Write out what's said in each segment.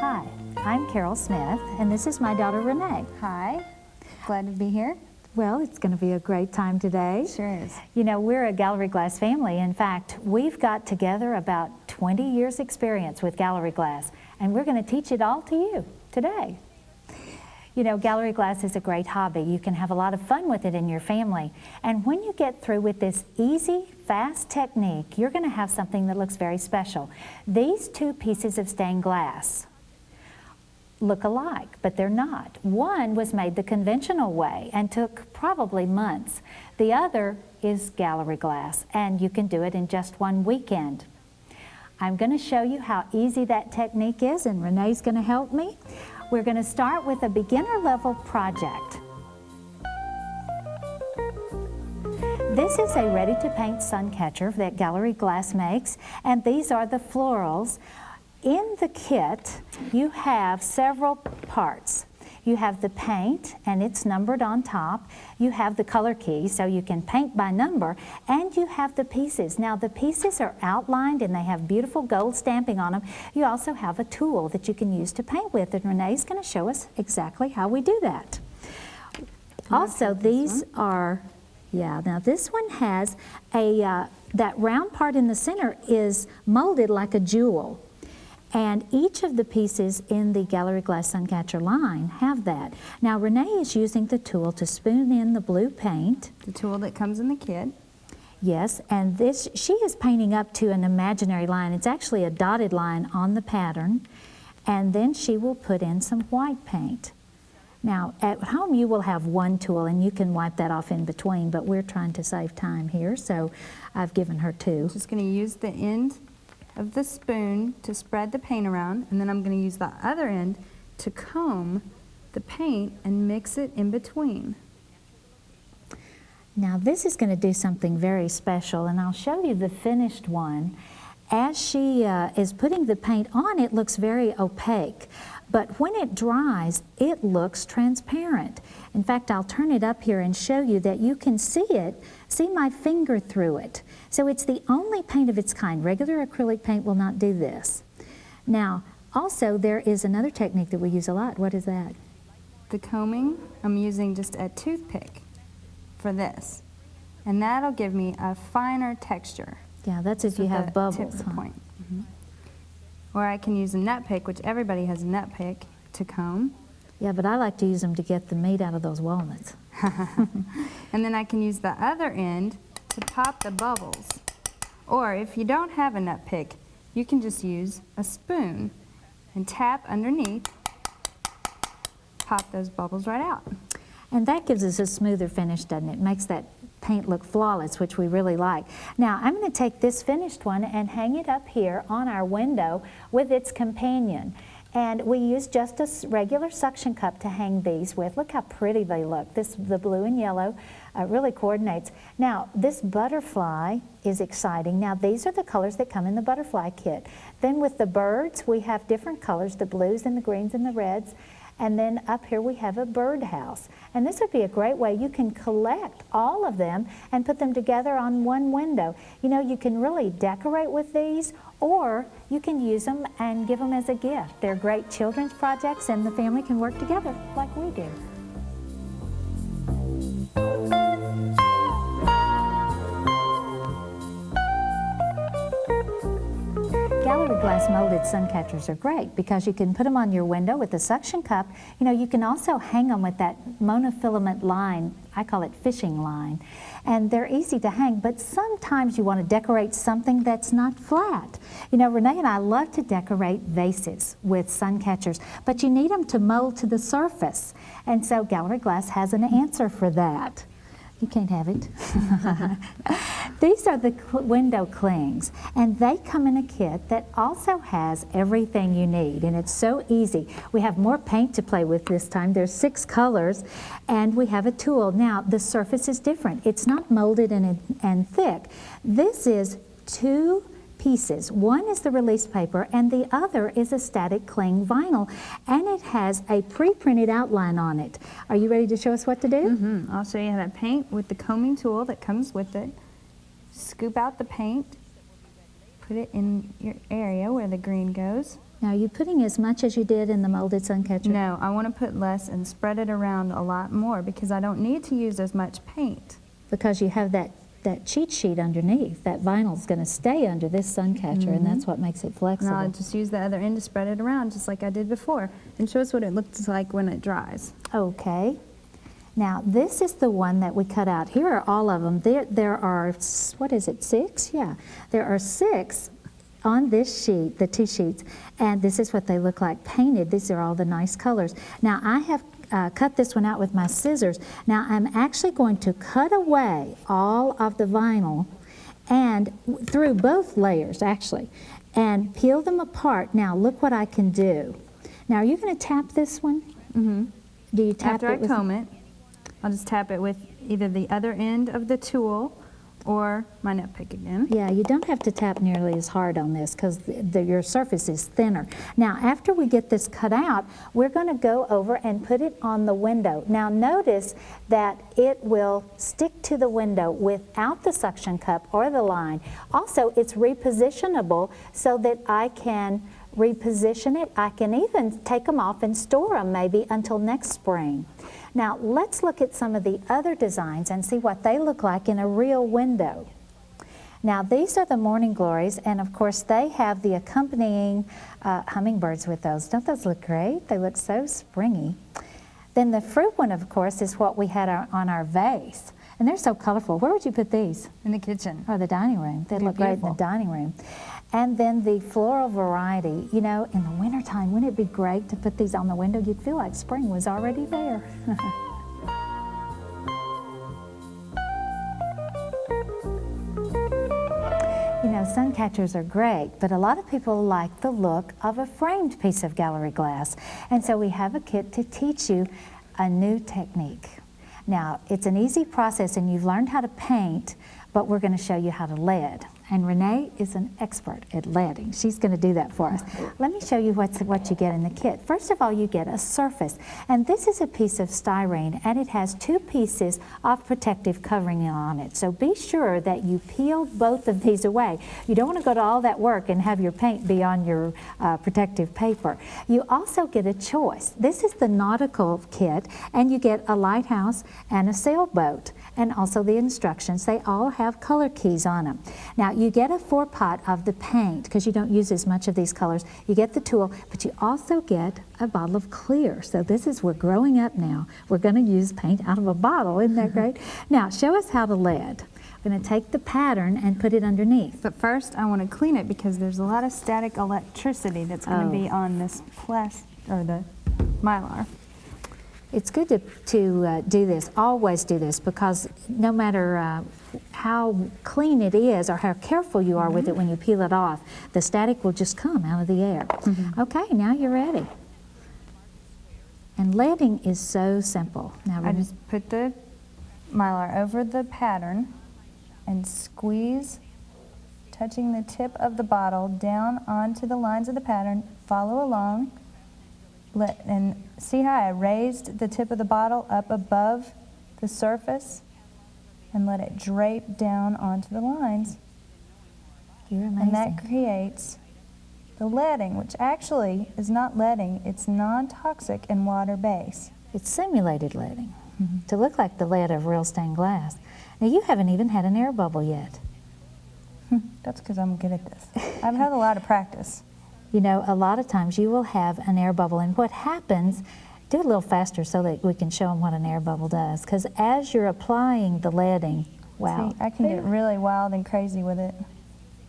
Hi, I'm Carol Smith, and this is my daughter Renee. Hi, glad to be here. Well, it's going to be a great time today. Sure is. You know, we're a gallery glass family. In fact, we've got together about 20 years experience with gallery glass, and we're going to teach it all to you today. You know, gallery glass is a great hobby. You can have a lot of fun with it in your family. And when you get through with this easy, fast technique, you're going to have something that looks very special. These two pieces of stained glass look alike, but they're not. One was made the conventional way and took probably months. The other is gallery glass, and you can do it in just one weekend. I'm going to show you how easy that technique is, and Renee's going to help me. We're going to start with a beginner level project. This is a ready-to-paint sun catcher that Gallery Glass makes, and these are the florals. In the kit, you have several parts. You have the paint, and it's numbered on top. You have the color key, so you can paint by number, and you have the pieces. Now, the pieces are outlined, and they have beautiful gold stamping on them. You also have a tool that you can use to paint with, and Renee's going to show us exactly how we do that. Also, these are, now this one has a, that round part in the center is molded like a jewel. And each of the pieces in the Gallery Glass Suncatcher line have that. Now Renee is using the tool to spoon in the blue paint. The tool that comes in the kit. Yes, and this, she is painting up to an imaginary line. It's actually a dotted line on the pattern. And then she will put in some white paint. Now at home you will have one tool and you can wipe that off in between, but we're trying to save time here, so I've given her two. Just going to use the end of the spoon to spread the paint around, and then I'm going to use the other end to comb the paint and mix it in between. Now this is going to do something very special, and I'll show you the finished one. As she is putting the paint on, it looks very opaque, but when it dries, it looks transparent. In fact, I'll turn it up here and show you that you can see it, see my finger through it. So it's the only paint of its kind. Regular acrylic paint will not do this. Now, also there is another technique that we use a lot. What is that? The combing, I'm using just a toothpick for this, and that'll give me a finer texture. Yeah, that's if you have bubbles. Tip of the point. Or I can use a nut pick, which everybody has a nut pick, to comb. Yeah, but I like to use them to get the meat out of those walnuts. And then I can use the other end to pop the bubbles. Or if you don't have a nut pick, you can just use a spoon and tap underneath, pop those bubbles right out. And that gives us a smoother finish, doesn't it? Makes that paint look flawless, which we really like. Now I'm going to take this finished one and hang it up here on our window with its companion. And we use just a regular suction cup to hang these with. Look how pretty they look. The blue and yellow really coordinates. Now this butterfly is exciting. Now these are the colors that come in the butterfly kit. Then with the birds we have different colors, the blues and the greens and the reds. And then up here we have a birdhouse. And this would be a great way. You can collect all of them and put them together on one window. You know, you can really decorate with these, or you can use them and give them as a gift. They're great children's projects, and the family can work together like we do. Gallery glass molded sun catchers are great because you can put them on your window with a suction cup. You know, you can also hang them with that monofilament line. I call it fishing line. And they're easy to hang, but sometimes you want to decorate something that's not flat. You know, Renee and I love to decorate vases with sun catchers, but you need them to mold to the surface. And so Gallery Glass has an answer for that. You can't have it. These are the window clings, and they come in a kit that also has everything you need, and it's so easy. We have more paint to play with this time. There's 6 colors, and we have a tool. Now, the surface is different. It's not molded and thick. This is 2 pieces. One is the release paper and the other is a static cling vinyl, and it has a pre-printed outline on it. Are you ready to show us what to do? I'll show you how to paint with the combing tool that comes with it. Scoop out the paint, put it in your area where the green goes, Now, are you putting as much as you did in the molded sun catcher? No, I want to put less and spread it around a lot more because I don't need to use as much paint. Because you have that cheat sheet underneath. That vinyl's going to stay under this sun catcher, and that's what makes it flexible. And I'll just use the other end to spread it around just like I did before and show us what it looks like when it dries. Okay. Now, this is the one that we cut out. Here are all of them. There are, what is it, 6? Yeah. There are 6 on this sheet, the 2 sheets, and this is what they look like painted. These are all the nice colors. Now, I have cut this one out with my scissors. Now, I'm actually going to cut away all of the vinyl and through both layers, actually, and peel them apart. Now, look what I can do. Now, are you going to tap this one? Mm-hmm. Do you tap After it? I comb it, I'll just tap it with either the other end of the tool or my nut pick again. Yeah, you don't have to tap nearly as hard on this because your surface is thinner. Now, after we get this cut out, we're going to go over and put it on the window. Now, notice that it will stick to the window without the suction cup or the line. Also, it's repositionable so that I can reposition it. I can even take them off and store them maybe until next spring. Now, let's look at some of the other designs and see what they look like in a real window. Now, these are the morning glories, and of course, they have the accompanying hummingbirds with those. Don't those look great? They look so springy. Then the fruit one, of course, is what we had on our vase. And they're so colorful. Where would you put these? In the kitchen. Or the dining room. They look great in the dining room. And then the floral variety, you know, in the wintertime, wouldn't it be great to put these on the window? You'd feel like spring was already there. You know, sun catchers are great, but a lot of people like the look of a framed piece of gallery glass. And so we have a kit to teach you a new technique. Now, it's an easy process and you've learned how to paint, but we're going to show you how to lead. And Renee is an expert at leading. She's going to do that for us. Let me show you what you get in the kit. First of all, you get a surface. And this is a piece of styrene, and it has 2 pieces of protective covering on it. So be sure that you peel both of these away. You don't want to go to all that work and have your paint be on your protective paper. You also get a choice. This is the nautical kit, and you get a lighthouse and a sailboat, and also the instructions. They all have color keys on them. Now, you get a 4-pot of the paint because you don't use as much of these colors. You get the tool, but you also get a bottle of clear. So this is, we're growing up now. We're going to use paint out of a bottle. Isn't that great? Now, show us how to lead. I'm going to take the pattern and put it underneath. But first, I want to clean it because there's a lot of static electricity that's going to be on this or the Mylar. It's good to do this, always do this, because no matter how clean it is or how careful you are with it when you peel it off, the static will just come out of the air. Okay, now you're ready. And leading is so simple. Now I just put the Mylar over the pattern and squeeze, touching the tip of the bottle down onto the lines of the pattern. Follow along. And see how I raised the tip of the bottle up above the surface and let it drape down onto the lines. You're amazing. And that creates the leading, which actually is not leading, it's non-toxic and water-based. It's simulated leading to look like the lead of real stained glass. Now, you haven't even had an air bubble yet. That's because I'm good at this. I've had a lot of practice. You know, a lot of times you will have an air bubble, and what happens, do it a little faster so that we can show them what an air bubble does, because as you're applying the leading, wow. See, I can get really wild and crazy with it.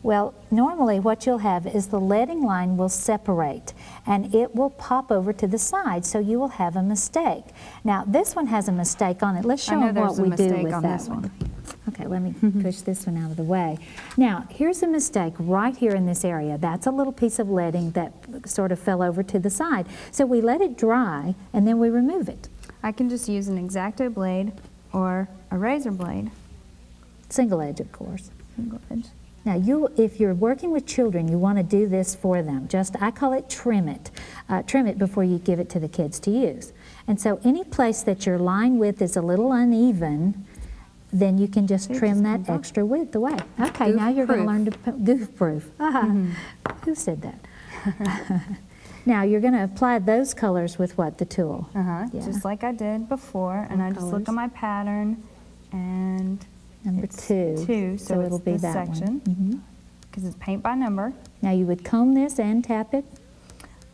Well, normally what you'll have is the leading line will separate, and it will pop over to the side, so you will have a mistake. Now, this one has a mistake on it. Let's show them what we do with that one. Okay, let me push this one out of the way. Now, here's a mistake right here in this area. That's a little piece of leading that sort of fell over to the side. So we let it dry, and then we remove it. I can just use an X-Acto blade or a razor blade. Single edge, of course. Single edge. Now, if you're working with children, you want to do this for them. I call it trim it. Trim it before you give it to the kids to use. And so any place that your line width is a little uneven, then you can just trim that extra width away. Okay, now you're going to learn to goof-proof. Who said that? Now you're going to apply those colors with what? The tool? Yeah. Just like I did before, and I just look at my pattern, and Number it's 2. so it'll it's be this that section, one. because it's paint by number, Now you would comb this and tap it.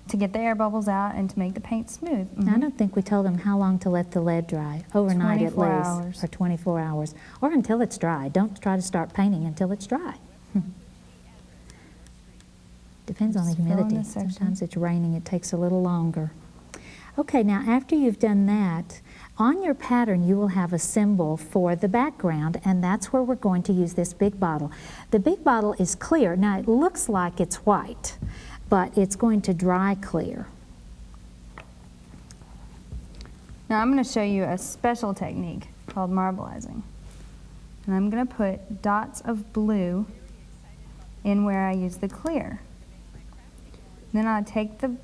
to get the air bubbles out and to make the paint smooth. I don't think we told them how long to let the lead dry. Overnight at 24 least. hours. Or 24 hours. Or until it's dry. Don't try to start painting until it's dry. Depends on the Just fill in humidity. this section. Sometimes it's raining, it takes a little longer. Okay, now after you've done that, on your pattern you will have a symbol for the background, and that's where we're going to use this big bottle. The big bottle is clear. Now it looks like it's white, but it's going to dry clear. Now I'm going to show you a special technique called marbleizing. And I'm going to put dots of blue in where I use the clear. Then I'll take the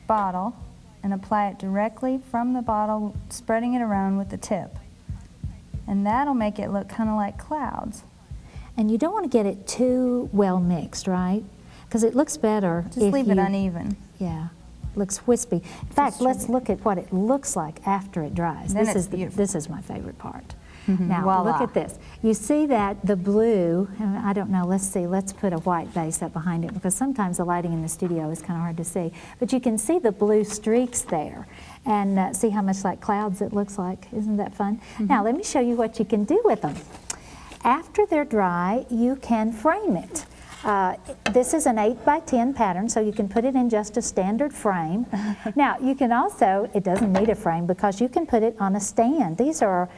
bottle and apply it directly from the bottle, spreading it around with the tip. And that'll make it look kind of like clouds. And you don't want to get it too well mixed, right? Because it looks better Just if leave you, it uneven. Yeah, looks wispy. In fact, let's look at what it looks like after it dries. Then This it's is beautiful. this is my favorite part. Now Voila. look at this. You see that the blue, and I don't know, let's see, let's put a white base up behind it because sometimes the lighting in the studio is kind of hard to see. But you can see the blue streaks there and see how much like clouds it looks like. Isn't that fun? Now let me show you what you can do with them. After they're dry, you can frame it. This is an 8 by 10 pattern, so you can put it in just a standard frame. Now, you can also, it doesn't need a frame because you can put it on a stand. These are,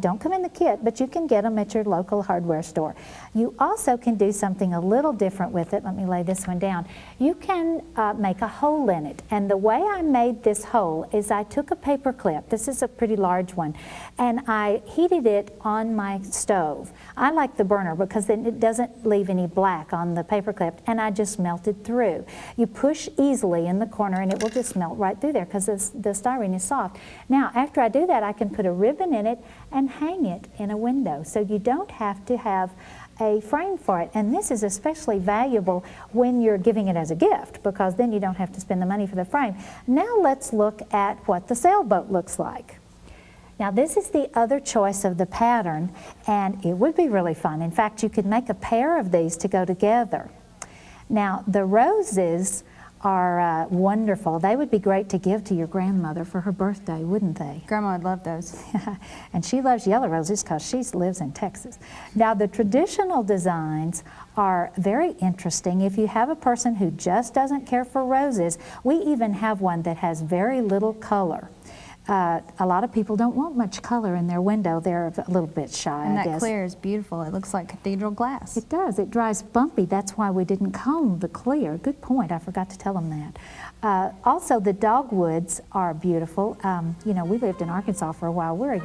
don't come in the kit, but you can get them at your local hardware store. You also can do something a little different with it. Let me lay this one down. You can make a hole in it, and the way I made this hole is I took a paper clip, this is a pretty large one, and I heated it on my stove. I like the burner because then it doesn't leave any black on the paper clip, and I just melted through. You push easily in the corner and it will just melt right through there because the styrene is soft. Now after I do that, I can put a ribbon in it and hang it in a window, so you don't have to have a frame for it. And this is especially valuable when you're giving it as a gift because then you don't have to spend the money for the frame. Now let's look at what the sailboat looks like. Now this is the other choice of the pattern, and it would be really fun. In fact, you could make a pair of these to go together. Now the roses are wonderful. They would be great to give to your grandmother for her birthday, wouldn't they? Grandma would love those. And she loves yellow roses because she lives in Texas. Now the traditional designs are very interesting. If you have a person who just doesn't care for roses, we even have one that has very little color. A lot of people don't want much color in their window. They're a little bit shy, And I that guess. clear is beautiful. It looks like cathedral glass. It does. It dries bumpy. That's why we didn't comb the clear. Good point. I forgot to tell them that. Also, the dogwoods are beautiful. You know, we lived in Arkansas for a while. We're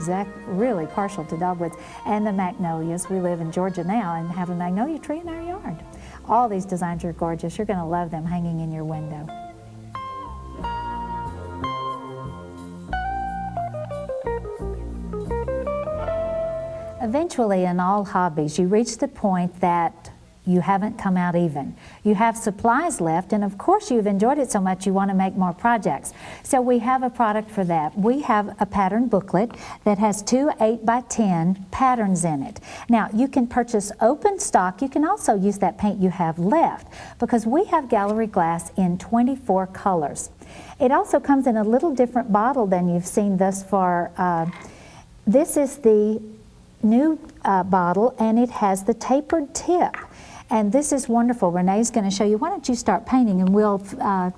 really partial to dogwoods. And the magnolias. We live in Georgia now and have a magnolia tree in our yard. All these designs are gorgeous. You're going to love them hanging in your window. Eventually, in all hobbies, you reach the point that you haven't come out even. You have supplies left, and of course you've enjoyed it so much you want to make more projects. So we have a product for that. We have a pattern booklet that has 2 8 by 10 patterns in it. Now, you can purchase open stock. You can also use that paint you have left because we have gallery glass in 24 colors. It also comes in a little different bottle than you've seen thus far. This is the new bottle, and it has the tapered tip, and this is wonderful. Renee's going to show you. Why don't you start painting and we'll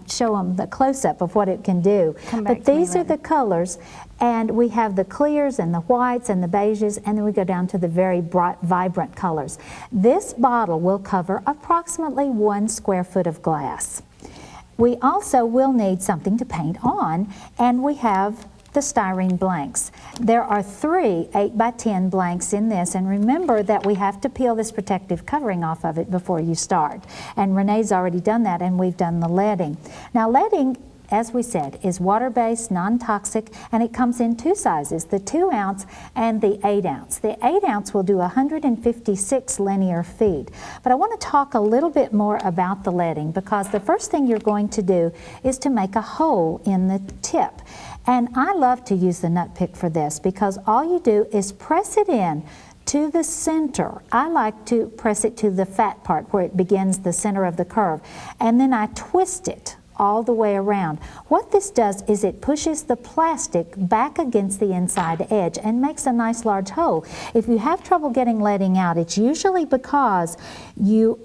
show them the close-up of what it can do. But these are the colors, and we have the clears and the whites and the beiges, and then we go down to the very bright, vibrant colors. This bottle will cover approximately 1 square foot of glass. We also will need something to paint on, and we have the styrene blanks. There are 3 8 by 10 blanks in this, and remember that we have to peel this protective covering off of it before you start. And Renee's already done that, and we've done the leading. Now leading as we said, is water-based, non-toxic, and it comes in two sizes, the 2 ounce and the 8 ounce. The 8 ounce will do 156 linear feet. But I want to talk a little bit more about the leading, because the first thing you're going to do is to make a hole in the tip. And I love to use the nut pick for this, because all you do is press it in to the center. I like to press it to the fat part where it begins the center of the curve, and then I twist it all the way around. What this does is it pushes the plastic back against the inside edge and makes a nice large hole. If you have trouble getting leading out, it's usually because you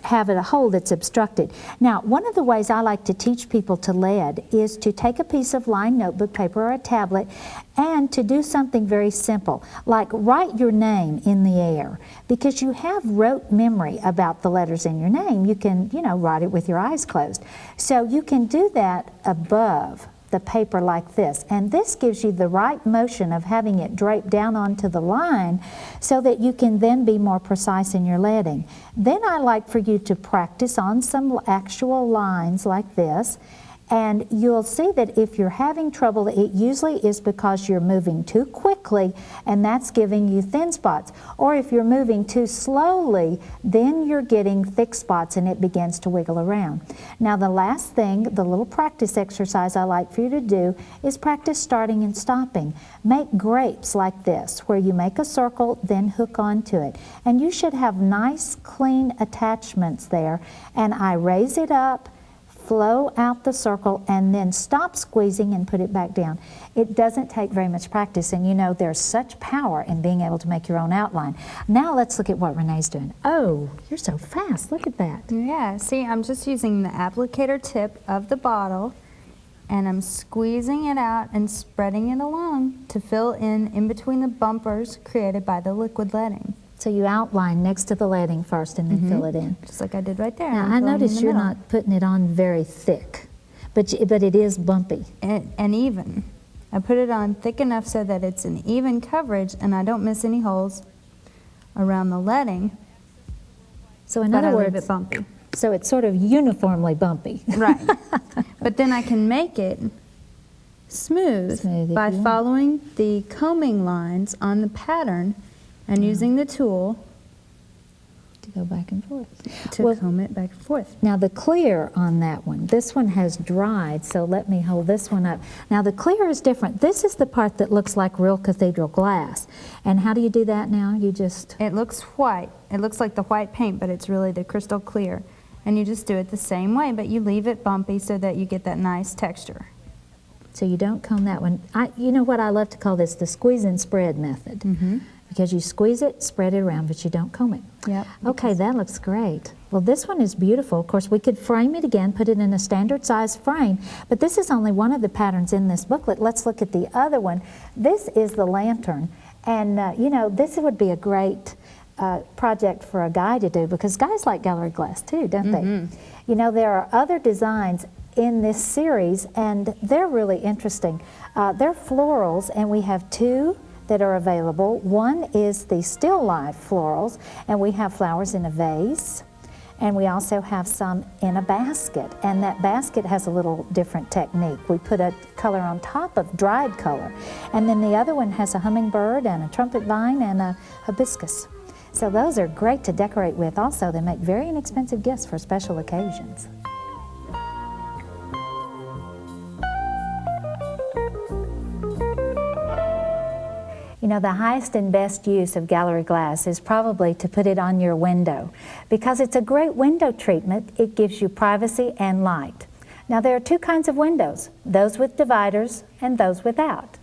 have a hole that's obstructed. Now, one of the ways I like to teach people to lead is to take a piece of lined notebook paper or a tablet and to do something very simple, like write your name in the air, because you have rote memory about the letters in your name. You can, write it with your eyes closed. So you can do that above the paper like this, and this gives you the right motion of having it drape down onto the line so that you can then be more precise in your leading. Then I like for you to practice on some actual lines like this, and you'll see that if you're having trouble, it usually is because you're moving too quickly, and that's giving you thin spots. Or if you're moving too slowly, then you're getting thick spots and it begins to wiggle around. Now, the last thing, the little practice exercise I like for you to do is practice starting and stopping. Make grapes like this, where you make a circle, then hook onto it. And you should have nice, clean attachments there. And I raise it up, flow out the circle, and then stop squeezing and put it back down. It doesn't take very much practice, and there's such power in being able to make your own outline. Now let's look at what Renee's doing. Oh, you're so fast, look at that. Yeah, see, I'm just using the applicator tip of the bottle, and I'm squeezing it out and spreading it along to fill in between the bumpers created by the liquid leading. So you outline next to the leading first and then fill it in. Just like I did right there. Now, I notice you're not putting it on very thick, but it is bumpy. And even. I put it on thick enough so that it's an even coverage and I don't miss any holes around the leading. So in other words, leave it bumpy. So it's sort of uniformly bumpy. Right. But then I can make it smooth by following the combing lines on the pattern and using the tool to go back and forth. To comb it back and forth. Now the clear on that one, this one has dried, so let me hold this one up. Now the clear is different. This is the part that looks like real cathedral glass. And how do you do that now? You just... It looks white. It looks like the white paint, but it's really the crystal clear. And you just do it the same way, but you leave it bumpy so that you get that nice texture. So you don't comb that one. You know what I love to call this? The squeeze and spread method. Because you squeeze it, spread it around, but you don't comb it. Yep. Okay, that looks great. Well, this one is beautiful. Of course, we could frame it again, put it in a standard size frame, but this is only one of the patterns in this booklet. Let's look at the other one. This is the lantern, and this would be a great project for a guy to do, because guys like gallery glass too, don't they? There are other designs in this series, and they're really interesting. They're florals, and we have two that are available. One is the still life florals, and we have flowers in a vase, and we also have some in a basket, and that basket has a little different technique. We put a color on top of dried color, and then the other one has a hummingbird and a trumpet vine and a hibiscus. So those are great to decorate with. Also, they make very inexpensive gifts for special occasions. The highest and best use of gallery glass is probably to put it on your window, because it's a great window treatment. It gives you privacy and light. Now, there are two kinds of windows, those with dividers and those without.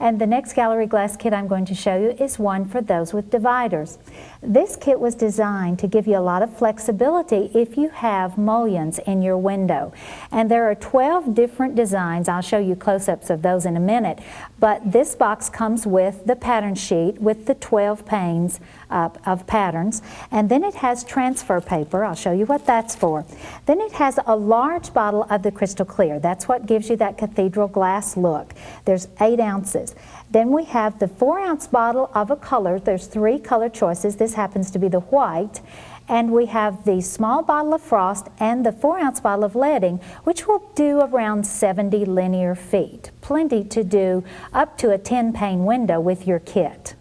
And the next gallery glass kit I'm going to show you is one for those with dividers. This kit was designed to give you a lot of flexibility if you have mullions in your window. And there are 12 different designs. I'll show you close-ups of those in a minute. But this box comes with the pattern sheet with the 12 panes of patterns. And then it has transfer paper. I'll show you what that's for. Then it has a large bottle of the crystal clear. That's what gives you that cathedral glass look. There's 8 ounces. Then we have the 4-ounce bottle of a color. There's 3 color choices. This happens to be the white. And we have the small bottle of frost and the 4-ounce bottle of leading, which will do around 70 linear feet. Plenty to do up to a 10-pane window with your kit.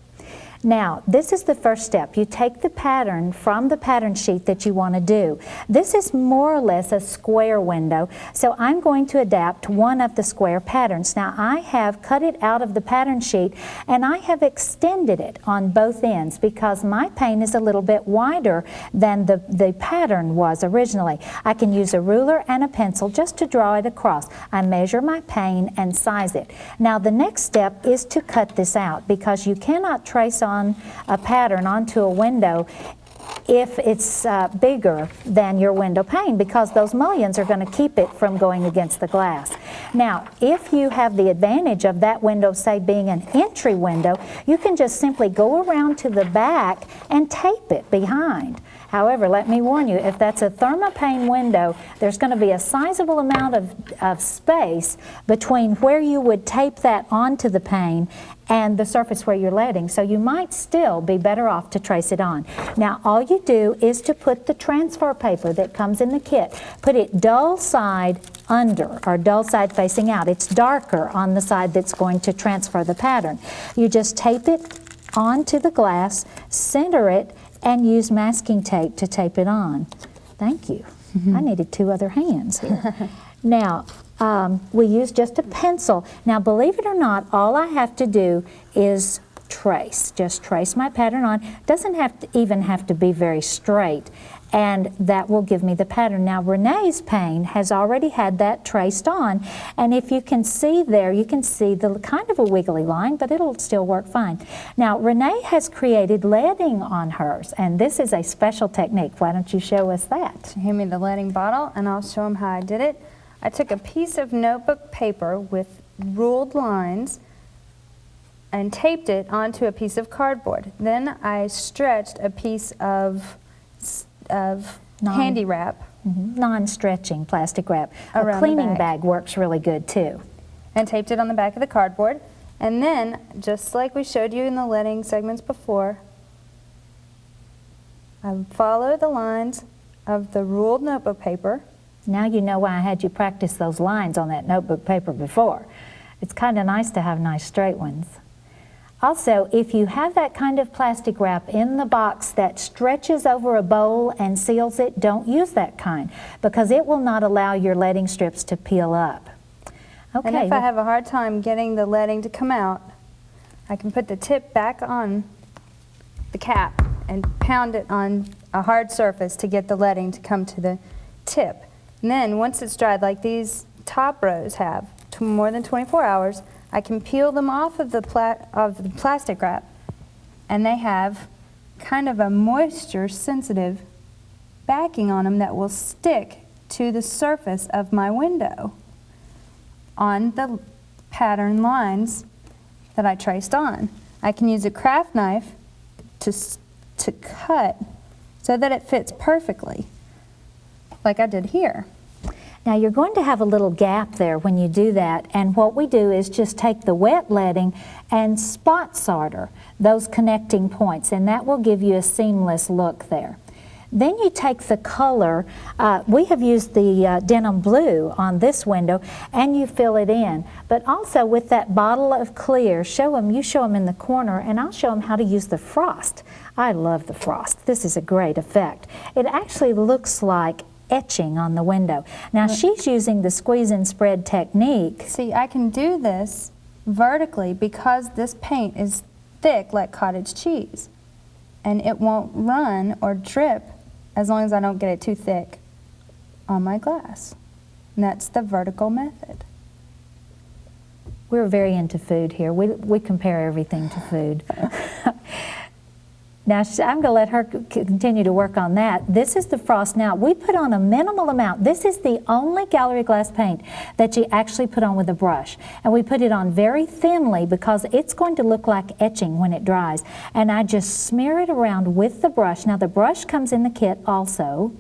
Now, this is the first step. You take the pattern from the pattern sheet that you want to do. This is more or less a square window, so I'm going to adapt one of the square patterns. Now, I have cut it out of the pattern sheet and I have extended it on both ends because my pane is a little bit wider than the pattern was originally. I can use a ruler and a pencil just to draw it across. I measure my pane and size it. Now, the next step is to cut this out because you cannot trace on a pattern onto a window if it's bigger than your window pane, because those mullions are going to keep it from going against the glass. Now, if you have the advantage of that window, say, being an entry window, you can just simply go around to the back and tape it behind. However, let me warn you, if that's a thermopane window, there's going to be a sizable amount of space between where you would tape that onto the pane and the surface where you're leading, so you might still be better off to trace it on. Now, all you do is to put the transfer paper that comes in the kit, put it dull side under, or dull side facing out. It's darker on the side that's going to transfer the pattern. You just tape it onto the glass, center it, and use masking tape to tape it on. Thank you. I needed 2 other hands here. Now, we use just a pencil. Now, believe it or not, all I have to do is trace. Just trace my pattern on. Doesn't even have to be very straight, and that will give me the pattern. Now, Renee's pane has already had that traced on, and if you can see there, you can see the kind of a wiggly line, but it'll still work fine. Now, Renee has created leading on hers, and this is a special technique. Why don't you show us that? Hand me the leading bottle and I'll show them how I did it. I took a piece of notebook paper with ruled lines and taped it onto a piece of cardboard. Then I stretched a piece of handy wrap. Non-stretching plastic wrap. A Around the cleaning back. bag works really good too. And taped it on the back of the cardboard. And then, just like we showed you in the leading segments before, I follow the lines of the ruled notebook paper. Now you know why I had you practice those lines on that notebook paper before. It's kind of nice to have nice straight ones. Also, if you have that kind of plastic wrap in the box that stretches over a bowl and seals it, don't use that kind because it will not allow your leading strips to peel up. Okay. And if I have a hard time getting the leading to come out, I can put the tip back on the cap and pound it on a hard surface to get the leading to come to the tip. And then once it's dried, like these top rows have, more than 24 hours, I can peel them off of the plastic wrap, and they have kind of a moisture-sensitive backing on them that will stick to the surface of my window on the pattern lines that I traced on. I can use a craft knife to cut so that it fits perfectly, like I did here. Now you're going to have a little gap there when you do that, and what we do is just take the wet leading and spot solder those connecting points, and that will give you a seamless look there. Then you take the color, we have used the denim blue on this window, and you fill it in. But also with that bottle of clear, you show them in the corner, and I'll show them how to use the frost. I love the frost. This is a great effect. It actually looks like etching on the window. Now she's using the squeeze and spread technique. See, I can do this vertically because this paint is thick like cottage cheese, and it won't run or drip as long as I don't get it too thick on my glass. And that's the vertical method. We're very into food here. We compare everything to food. Now, I'm going to let her continue to work on that. This is the frost. Now, we put on a minimal amount. This is the only gallery glass paint that you actually put on with a brush. And we put it on very thinly because it's going to look like etching when it dries. And I just smear it around with the brush. Now, the brush comes in the kit also.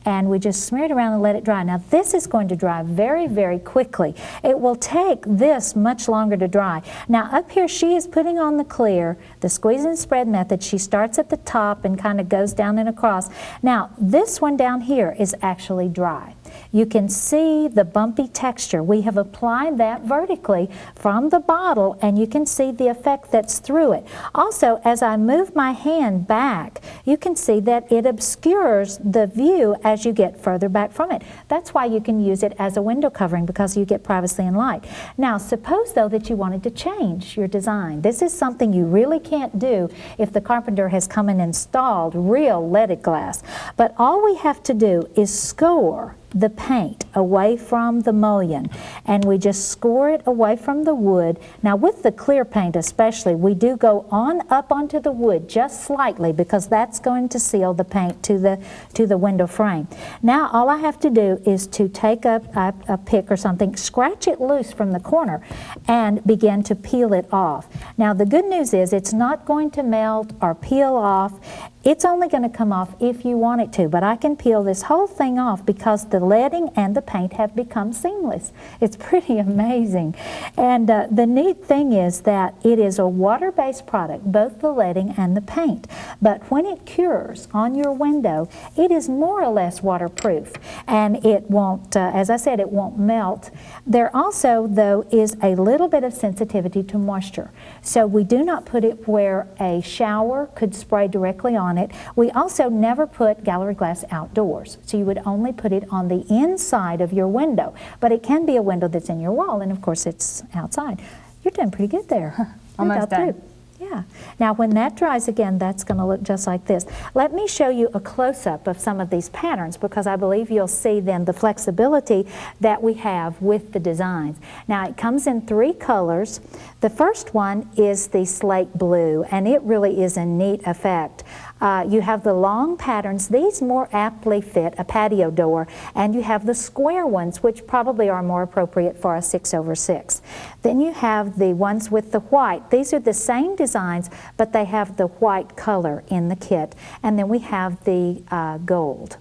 and we just smear it around and let it dry. Now this is going to dry very, very quickly. It will take this much longer to dry. Now up here she is putting on the clear, the squeeze and spread method. She starts at the top and kind of goes down and across. Now this one down here is actually dry. You can see the bumpy texture. We have applied that vertically from the bottle, and you can see the effect that's through it. Also, as I move my hand back, you can see that it obscures the view as you get further back from it. That's why you can use it as a window covering, because you get privacy and light. Now, suppose though that you wanted to change your design. This is something you really can't do if the carpenter has come and installed real leaded glass. But all we have to do is score the paint away from the mullion, and we just score it away from the wood. Now with the clear paint especially, we do go on up onto the wood just slightly, because that's going to seal the paint to the window frame. Now all I have to do is to take a pick or something, scratch it loose from the corner, and begin to peel it off. Now the good news is it's not going to melt or peel off. It's only going to come off if you want it to, but I can peel this whole thing off because the leading and the paint have become seamless. It's pretty amazing. And the neat thing is that it is a water-based product, both the leading and the paint. But when it cures on your window, it is more or less waterproof, and it won't, as I said, it won't melt. There also, though, is a little bit of sensitivity to moisture. So we do not put it where a shower could spray directly on it. We also never put gallery glass outdoors, so you would only put it on the inside of your window, but it can be a window that's in your wall, and of course it's outside. You're doing pretty good there. Almost done. Through. Yeah. Now when that dries again, that's going to look just like this. Let me show you a close-up of some of these patterns, because I believe you'll see then the flexibility that we have with the designs. Now it comes in 3 colors. The first one is the slate blue, and it really is a neat effect. You have the long patterns. These more aptly fit a patio door, and you have the square ones, which probably are more appropriate for a 6/6. Then you have the ones with the white. These are the same designs, but they have the white color in the kit. And then we have the gold.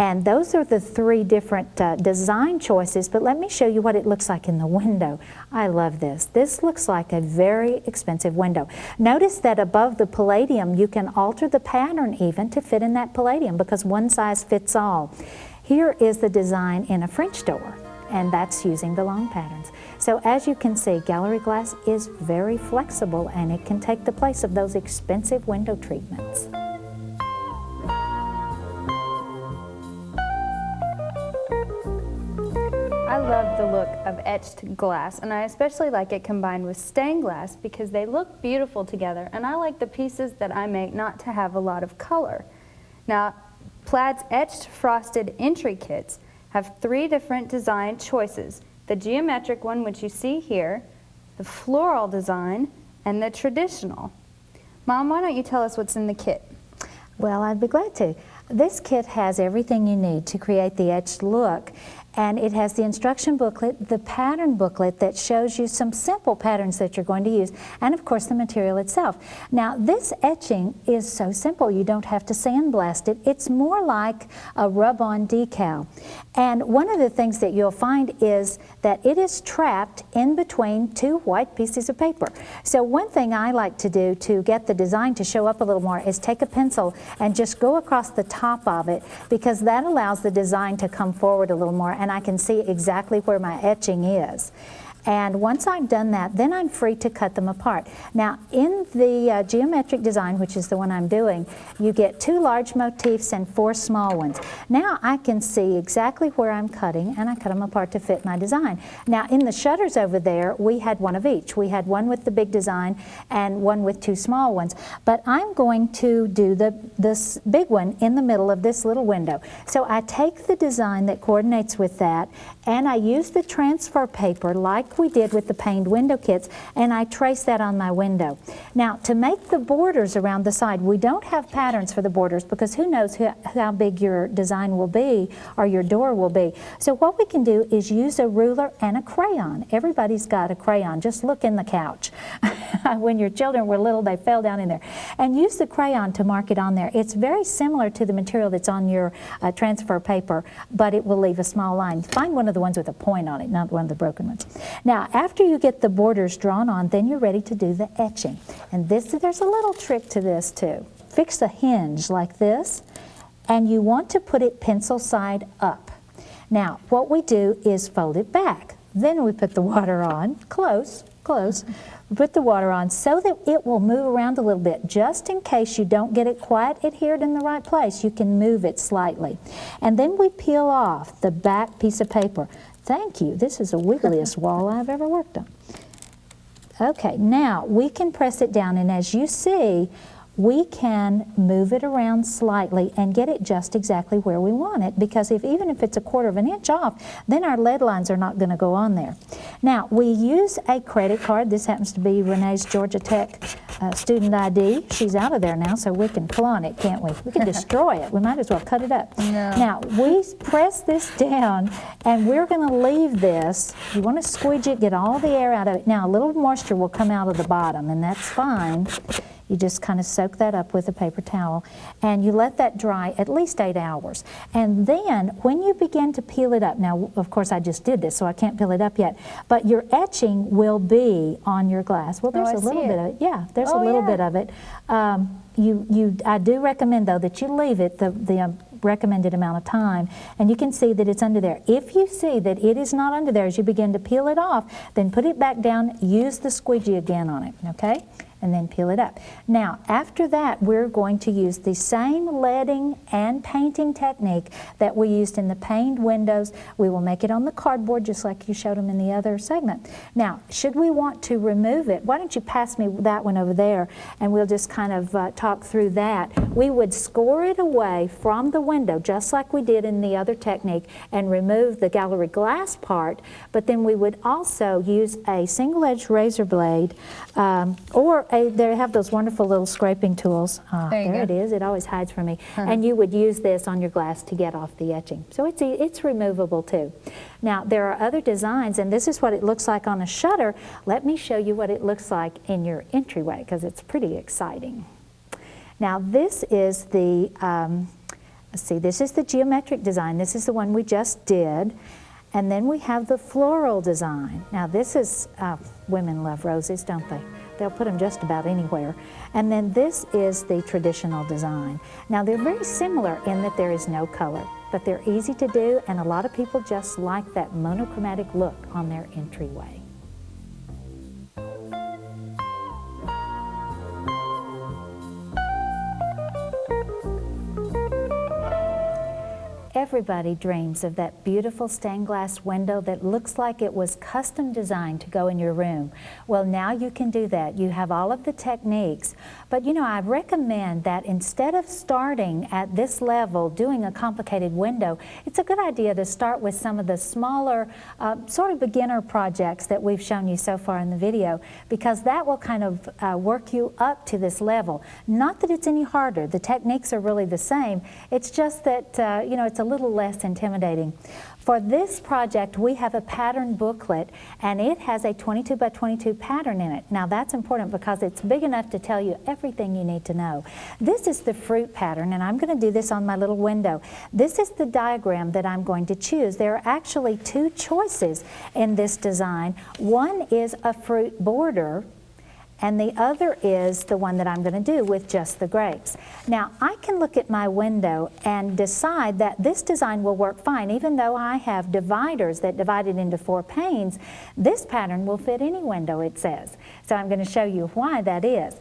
And those are the 3 different design choices, but let me show you what it looks like in the window. I love this. This looks like a very expensive window. Notice that above the palladium, you can alter the pattern even to fit in that palladium, because one size fits all. Here is the design in a French door, and that's using the long patterns. So as you can see, gallery glass is very flexible, and it can take the place of those expensive window treatments. I love the look of etched glass, and I especially like it combined with stained glass because they look beautiful together, and I like the pieces that I make not to have a lot of color. Now, Plaid's etched frosted entry kits have 3 different design choices: the geometric one, which you see here, the floral design, and the traditional. Mom, why don't you tell us what's in the kit? Well, I'd be glad to. This kit has everything you need to create the etched look, and it has the instruction booklet, the pattern booklet that shows you some simple patterns that you're going to use, and of course the material itself. Now this etching is so simple, you don't have to sandblast it. It's more like a rub-on decal. And one of the things that you'll find is that it is trapped in between 2 white pieces of paper. So one thing I like to do to get the design to show up a little more is take a pencil and just go across the top of it, because that allows the design to come forward a little more, and I can see exactly where my etching is. And once I've done that, then I'm free to cut them apart. Now, in the geometric design, which is the one I'm doing, you get 2 large motifs and 4 small ones. Now I can see exactly where I'm cutting, and I cut them apart to fit my design. Now, in the shutters over there, we had one of each. We had one with the big design and one with 2 small ones. But I'm going to do this big one in the middle of this little window. So I take the design that coordinates with that, and I use the transfer paper like like we did with the paned window kits, and I trace that on my window. Now, to make the borders around the side, we don't have patterns for the borders because who knows how big your design will be or your door will be. So what we can do is use a ruler and a crayon. Everybody's got a crayon. Just look in the couch. When your children were little, they fell down in there. And use the crayon to mark it on there. It's very similar to the material that's on your transfer paper, but it will leave a small line. Find one of the ones with a point on it, not one of the broken ones. Now, after you get the borders drawn on, then you're ready to do the etching. And there's a little trick to this too. Fix a hinge like this, and you want to put it pencil side up. Now, what we do is fold it back. Then we put the water on, close. We put the water on so that it will move around a little bit. Just in case you don't get it quite adhered in the right place, you can move it slightly. And then we peel off the back piece of paper. Thank you. This is the wiggliest wall I've ever worked on. Okay, now we can press it down, and as you see, we can move it around slightly and get it just exactly where we want it, because even if it's a 1/4 of an inch off, then our lead lines are not going to go on there. Now, we use a credit card. This happens to be Renee's Georgia Tech student ID. She's out of there now, so we can flaunt it, can't we? We can destroy it. We might as well cut it up. No. Now, we press this down, and we're going to leave this. You want to squeegee it, get all the air out of it. Now, a little moisture will come out of the bottom, and that's fine. You just kind of soak that up with a paper towel, and you let that dry at least 8 hours. And then when you begin to peel it up, now of course I just did this, so I can't peel it up yet, but your etching will be on your glass. Well, there's a little bit of it. Yeah, there's a little bit of it. I do recommend though that you leave it the recommended amount of time, and you can see that it's under there. If you see that it is not under there as you begin to peel it off, then put it back down, use the squeegee again on it, okay? And then peel it up. Now, after that, we're going to use the same leading and painting technique that we used in the paned windows. We will make it on the cardboard just like you showed them in the other segment. Now, should we want to remove it, why don't you pass me that one over there, and we'll just kind of talk through that. We would score it away from the window just like we did in the other technique and remove the gallery glass part, but then we would also use a single-edged razor blade or they have those wonderful little scraping tools. There it is. It always hides from me. And you would use this on your glass to get off the etching. So it's removable too. Now, there are other designs, and this is what it looks like on a shutter. Let me show you what it looks like in your entryway, because it's pretty exciting. Now, this is the, let's see, this is the geometric design. This is the one we just did. And then we have the floral design. Now, this is, women love roses, don't they? They'll put them just about anywhere. And then this is the traditional design. Now, they're very similar in that there is no color, but they're easy to do, and a lot of people just like that monochromatic look on their entryway. Everybody dreams of that beautiful stained glass window that looks like it was custom designed to go in your room. Well, now you can do that. You have all of the techniques. But you know, I recommend that instead of starting at this level doing a complicated window, it's a good idea to start with some of the smaller sort of beginner projects that we've shown you so far in the video, because that will kind of work you up to this level. Not that it's any harder. The techniques are really the same. It's just that you know, it's a little less intimidating. For this project, we have a pattern booklet, and it has a 22 by 22 pattern in it. Now, that's important because it's big enough to tell you everything you need to know. This is the fruit pattern, and I'm going to do this on my little window. This is the diagram that I'm going to choose. There are actually two choices in this design. One is a fruit border, and the other is the one that I'm going to do with just the grapes. Now, I can look at my window and decide that this design will work fine. Even though I have dividers that divide it into 4 panes, this pattern will fit any window, it says. So I'm going to show you why that is.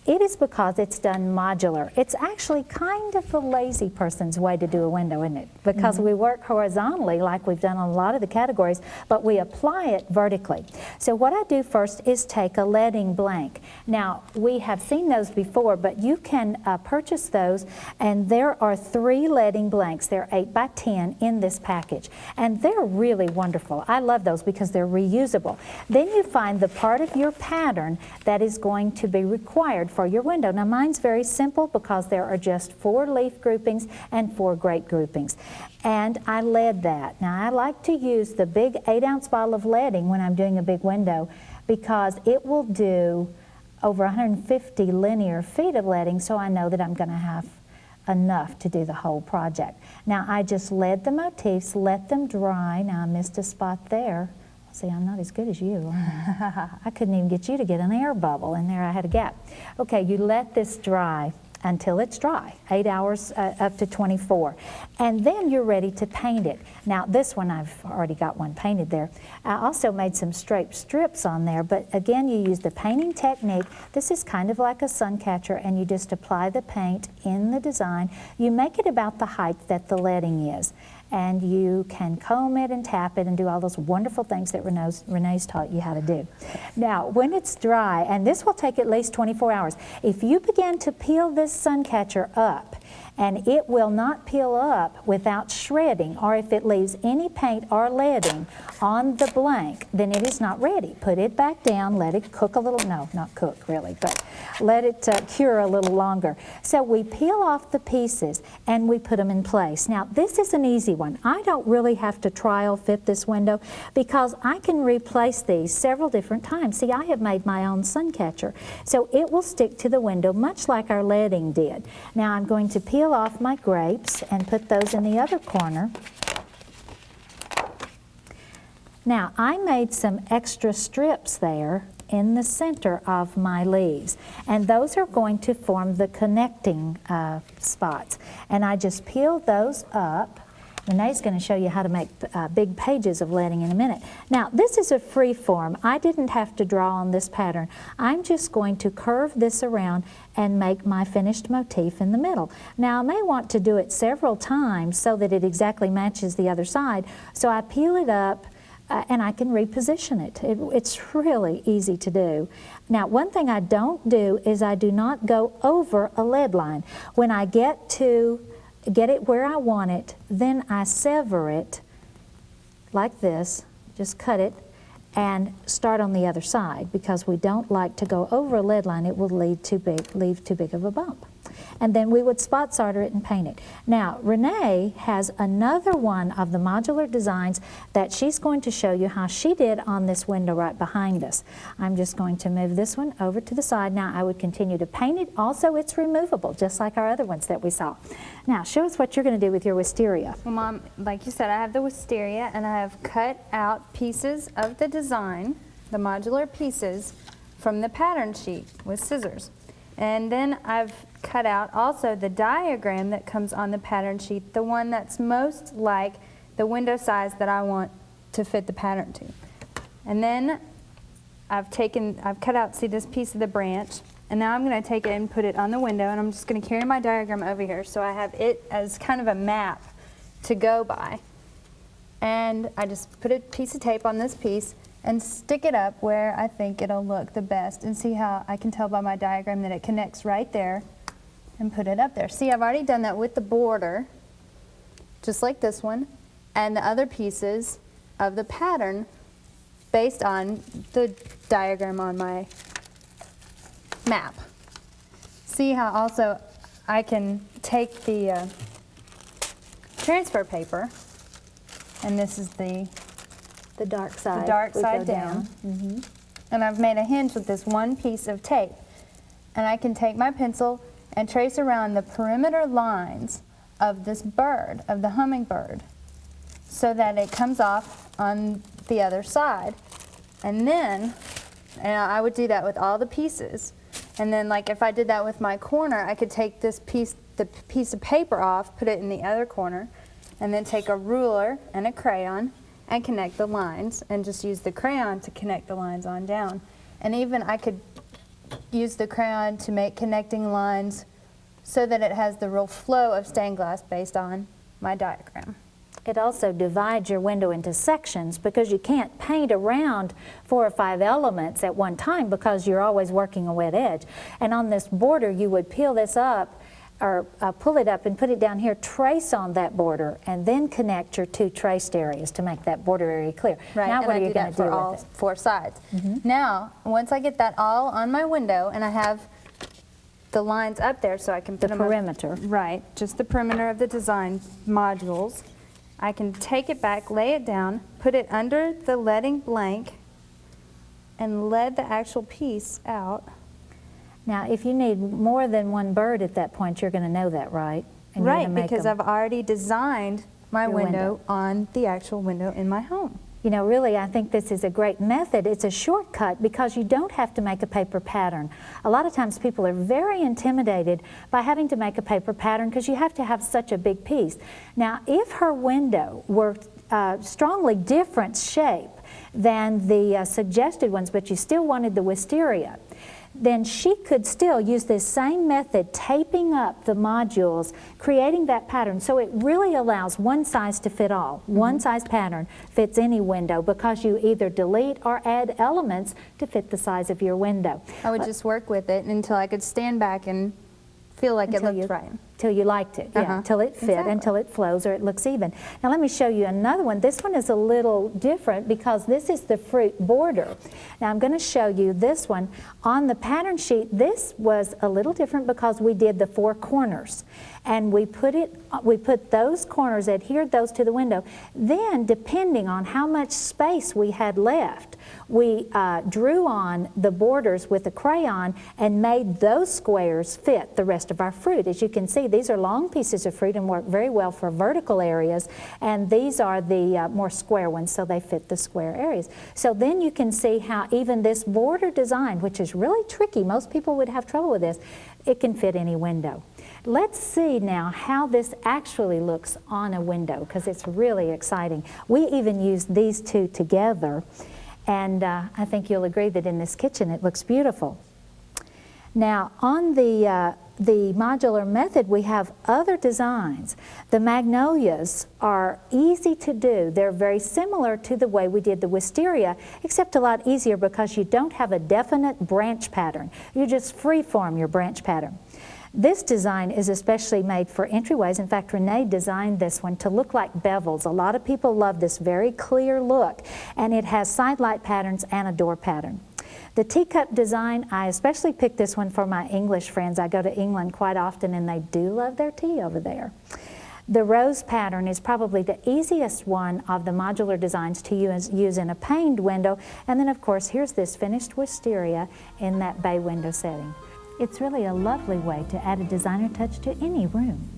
It is because it's done modular. It's actually kind of a lazy person's way to do a window, isn't it? Because we work horizontally like we've done on a lot of the categories, but we apply it vertically. So what I do first is take a leading blank. Now, we have seen those before, but you can purchase those, and there are 3 leading blanks. They're 8 by 10 in this package, and they're really wonderful. I love those because they're reusable. Then you find the part of your pattern that is going to be required for your window. Now, mine's very simple because there are just 4 leaf groupings and 4 grape groupings. And I lead that. Now, I like to use the big 8-ounce bottle of leading when I'm doing a big window because it will do over 150 linear feet of leading, so I know that I'm going to have enough to do the whole project. Now, I just lead the motifs, let them dry. Now, I missed a spot there. See, I'm not as good as you. I couldn't even get you to get an air bubble, and there I had a gap. Okay, you let this dry until it's dry, 8 hours up to 24. And then you're ready to paint it. Now this one, I've already got one painted there. I also made some straight strips on there, but again, you use the painting technique. This is kind of like a sun catcher, and you just apply the paint in the design. You make it about the height that the leading is, and you can comb it and tap it and do all those wonderful things that Renee's taught you how to do. Now, when it's dry, and this will take at least 24 hours, if you begin to peel this sun catcher up, and it will not peel up without shredding, or if it leaves any paint or leading on the blank, then it is not ready. Put it back down, let it cook a little, no, not cook really, but let it cure a little longer. So we peel off the pieces and we put them in place. Now this is an easy one. I don't really have to trial fit this window because I can replace these several different times. See, I have made my own sun catcher, so it will stick to the window much like our leading did. Now I'm going to peel off my grapes and put those in the other corner. Now I made some extra strips there in the center of my leaves, and those are going to form the connecting spots, and I just peeled those up. Renee's going to show you how to make big pages of leading in a minute. Now this is a free form. I didn't have to draw on this pattern. I'm just going to curve this around and make my finished motif in the middle. Now I may want to do it several times so that it exactly matches the other side, so I peel it up and I can reposition it. It's really easy to do. Now one thing I don't do is I do not go over a lead line. When I get it where I want it, then I sever it like this, just cut it, and start on the other side because we don't like to go over a lead line. It will leave too big of a bump. And then we would spot solder it and paint it. Now, Renee has another one of the modular designs that she's going to show you how she did on this window right behind us. I'm just going to move this one over to the side. Now, I would continue to paint it. Also, it's removable, just like our other ones that we saw. Now, show us what you're going to do with your wisteria. Well, Mom, like you said, I have the wisteria, and I have cut out pieces of the design, the modular pieces, from the pattern sheet with scissors. And then I've cut out also the diagram that comes on the pattern sheet, the one that's most like the window size that I want to fit the pattern to. And then I've cut out, see this piece of the branch, and now I'm going to take it and put it on the window, and I'm just going to carry my diagram over here so I have it as kind of a map to go by. And I just put a piece of tape on this piece and stick it up where I think it'll look the best, and see how I can tell by my diagram that it connects right there, and put it up there. See, I've already done that with the border, just like this one, and the other pieces of the pattern based on the diagram on my map. See how also I can take the transfer paper, and this is the dark side. The dark side down. Mm-hmm. And I've made a hinge with this one piece of tape. And I can take my pencil and trace around the perimeter lines of this bird, of the hummingbird, so that it comes off on the other side. And then, and I would do that with all the pieces. And then, like, if I did that with my corner, I could take this piece, the piece of paper off, put it in the other corner, and then take a ruler and a crayon and connect the lines, and just use the crayon to connect the lines on down. And even I could use the crayon to make connecting lines so that it has the real flow of stained glass based on my diagram. It also divides your window into sections because you can't paint around 4 or 5 elements at one time because you're always working a wet edge. And on this border, you would peel this up or pull it up and put it down here, trace on that border, and then connect your 2 traced areas to make that border area clear. Right, now and what I are you do going that to do for all with it? 4 sides. Now, once I get that all on my window and I have the lines up there so I can put The them up- perimeter. Right, just the perimeter of the design modules. I can take it back, lay it down, put it under the leading blank, and lead the actual piece out. Now, if you need more than one bird at that point, you're going to know that, right? And you're Right, gonna make because them- I've already designed my Your window window. on the actual window in my home. You know, really, I think this is a great method. It's a shortcut because you don't have to make a paper pattern. A lot of times people are very intimidated by having to make a paper pattern because you have to have such a big piece. Now, if her window were strongly different shape than the suggested ones, but you still wanted the wisteria, then she could still use this same method, taping up the modules, creating that pattern. So it really allows one size to fit all. One size pattern fits any window because you either delete or add elements to fit the size of your window. I would just work with it until I could stand back and feel like it looked right. Till you liked it, yeah, till it fit, Exactly. until it flows or it looks even. Now let me show you another one. This one is a little different because this is the fruit border. Now I'm going to show you this one. On the pattern sheet, this was a little different because we did the 4 corners. And we put those corners, adhered those to the window. Then, depending on how much space we had left, we drew on the borders with a crayon and made those squares fit the rest of our fruit. As you can see, these are long pieces of fruit and work very well for vertical areas, and these are the more square ones, so they fit the square areas. So then you can see how even this border design, which is really tricky, most people would have trouble with this, it can fit any window. Let's see now how this actually looks on a window, because it's really exciting. We even used these 2 together, and I think you'll agree that in this kitchen it looks beautiful. Now, on the modular method, we have other designs. The magnolias are easy to do. They're very similar to the way we did the wisteria, except a lot easier because you don't have a definite branch pattern. You just freeform your branch pattern. This design is especially made for entryways. In fact, Renee designed this one to look like bevels. A lot of people love this very clear look, and it has side light patterns and a door pattern. The teacup design, I especially picked this one for my English friends. I go to England quite often, and they do love their tea over there. The rose pattern is probably the easiest one of the modular designs to use in a paned window. And then, of course, here's this finished wisteria in that bay window setting. It's really a lovely way to add a designer touch to any room.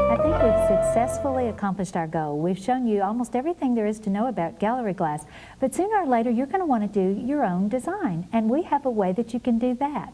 I think we've successfully accomplished our goal. We've shown you almost everything there is to know about gallery glass, but sooner or later you're going to want to do your own design, and we have a way that you can do that.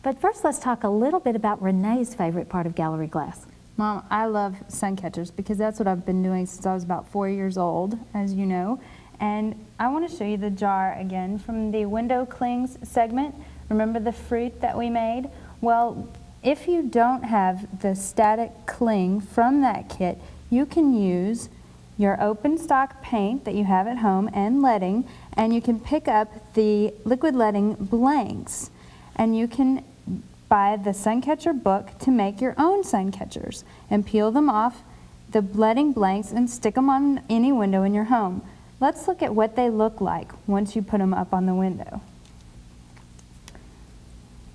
But first, let's talk a little bit about Renee's favorite part of gallery glass. Mom, I love sun catchers because that's what I've been doing since I was about 4 years old, as you know. And I want to show you the jar again from the window clings segment. Remember the fruit that we made? Well, if you don't have the static cling from that kit, you can use your open stock paint that you have at home and leading, and you can pick up the liquid leading blanks, and you can buy the sun catcher book to make your own sun catchers and peel them off the leading blanks and stick them on any window in your home. Let's look at what they look like once you put them up on the window.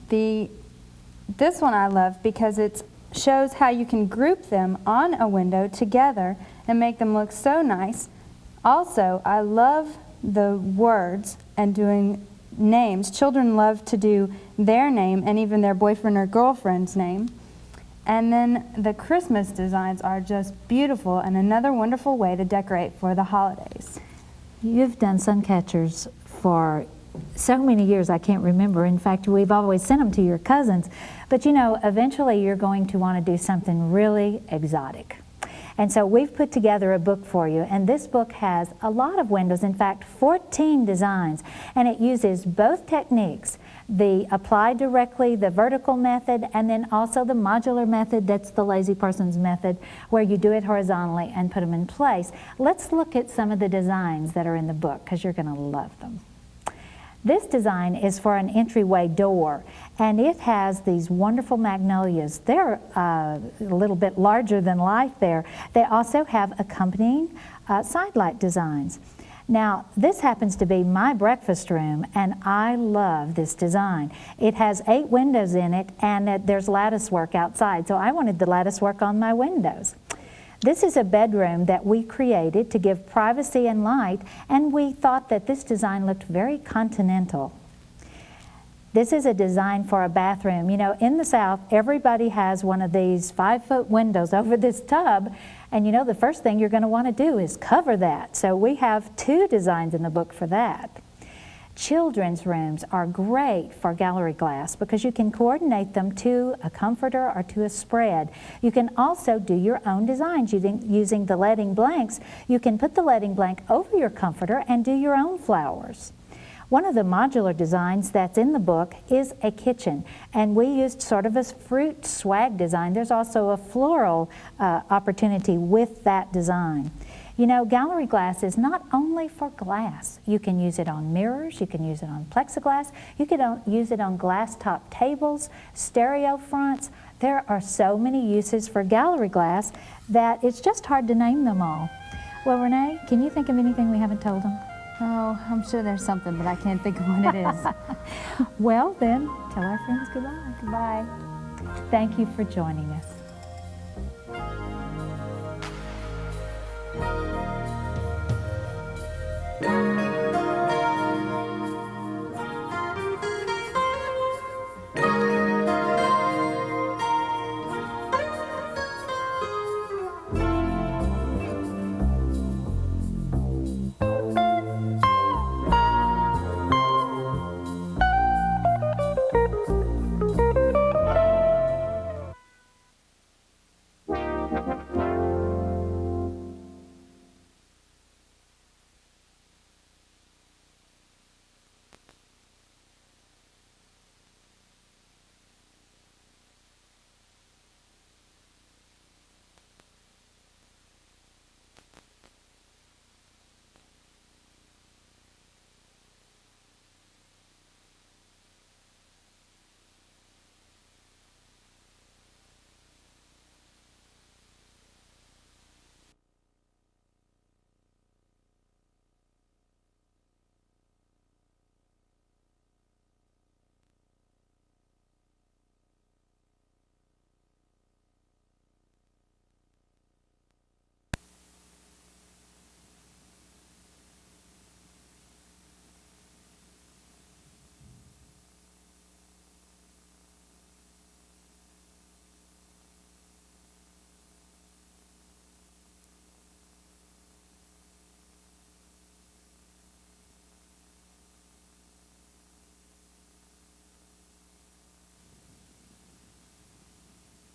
This one I love because it shows how you can group them on a window together and make them look so nice. Also, I love the words and doing names. Children love to do their name and even their boyfriend or girlfriend's name. And then the Christmas designs are just beautiful and another wonderful way to decorate for the holidays. You've done sun catchers for so many years I can't remember. In fact, we've always sent them to your cousins. But you know, eventually you're going to want to do something really exotic. And so we've put together a book for you, and this book has a lot of windows, in fact 14 designs, and it uses both techniques, the apply directly, the vertical method, and then also the modular method, that's the lazy person's method, where you do it horizontally and put them in place. Let's look at some of the designs that are in the book, because you're going to love them. This design is for an entryway door, and it has these wonderful magnolias. They're a little bit larger than life there. They also have accompanying side light designs. Now, this happens to be my breakfast room, and I love this design. It has 8 windows in it, and there's lattice work outside, so I wanted the lattice work on my windows. This is a bedroom that we created to give privacy and light, and we thought that this design looked very continental. This is a design for a bathroom. You know, in the South, everybody has one of these 5-foot windows over this tub, and you know, the first thing you're going to want to do is cover that. So we have 2 designs in the book for that. Children's rooms are great for gallery glass because you can coordinate them to a comforter or to a spread. You can also do your own designs using the leading blanks. You can put the leading blank over your comforter and do your own flowers. One of the modular designs that's in the book is a kitchen, and we used sort of a fruit swag design. There's also a floral opportunity with that design. You know, gallery glass is not only for glass. You can use it on mirrors, you can use it on plexiglass, you can use it on glass top tables, stereo fronts. There are so many uses for gallery glass that it's just hard to name them all. Well, Renee, can you think of anything we haven't told them? Oh, I'm sure there's something, but I can't think of what it is. Well, then, tell our friends goodbye. Goodbye. Thank you for joining us.